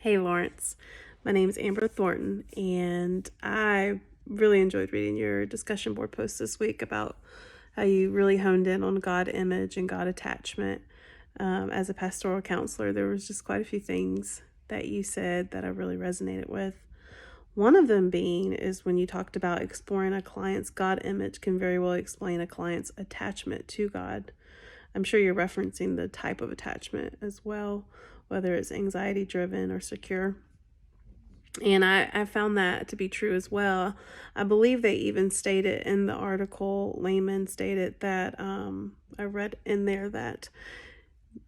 Hey Lawrence, my name is Amber Thornton, and I really enjoyed reading your discussion board post this week about how you really honed in on God image and God attachment. As a pastoral counselor, there was just quite a few things that you said that I really resonated with. One of them being is when you talked about exploring a client's God image can very well explain a client's attachment to God. I'm sure you're referencing the type of attachment as well, whether it's anxiety driven or secure. And I found that to be true as well. I believe they even stated in the article, Layman stated that I read in there that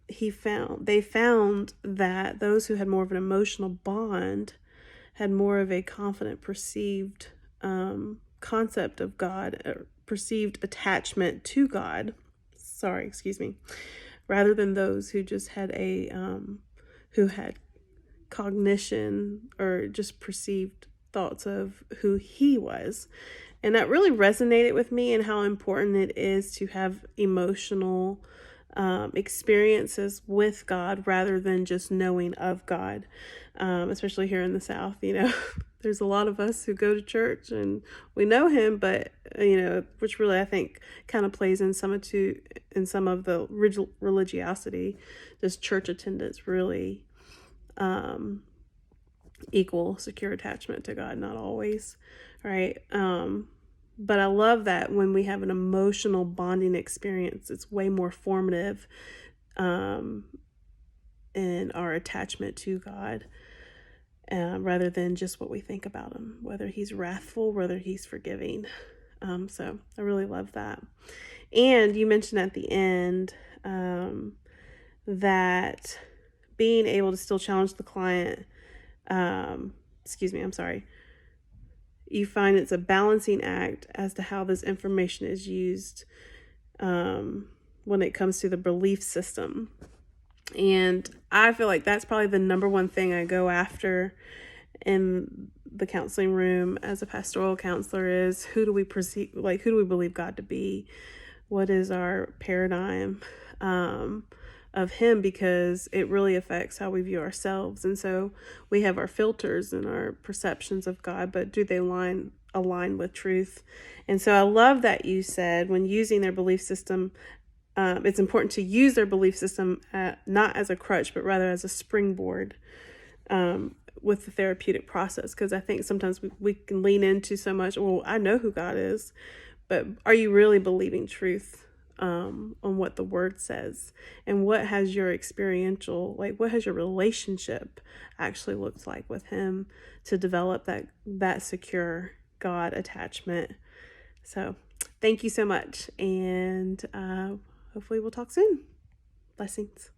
they found that those who had more of an emotional bond had more of a confident perceived concept of God, or perceived attachment to God. Rather than those who just had who had cognition or just perceived thoughts of who he was. And that really resonated with me, and how important it is to have emotional experiences with God rather than just knowing of God, especially here in the South. There's a lot of us who go to church and we know him, but which really I think kind of plays in some of the religiosity. Does church attendance really equal secure attachment to God? Not always, right? But I love that when we have an emotional bonding experience, it's way more formative in our attachment to God, rather than just what we think about him, whether he's wrathful, whether he's forgiving. So I really love that. And you mentioned at the end that being able to still challenge the client, you find it's a balancing act as to how this information is used when it comes to the belief system. And I feel like that's probably the number one thing I go after in the counseling room as a pastoral counselor is who do we believe God to be? What is our paradigm of him? Because it really affects how we view ourselves. And so we have our filters and our perceptions of God, but do they align with truth? And so I love that you said when using their belief system, it's important to use their belief system not as a crutch, but rather as a springboard with the therapeutic process. Because I think sometimes we can lean into so much, well, I know who God is, but are you really believing truth on what the word says? And what has your what has your relationship actually looked like with him to develop that secure God attachment? So thank you so much. And hopefully we'll talk soon. Blessings.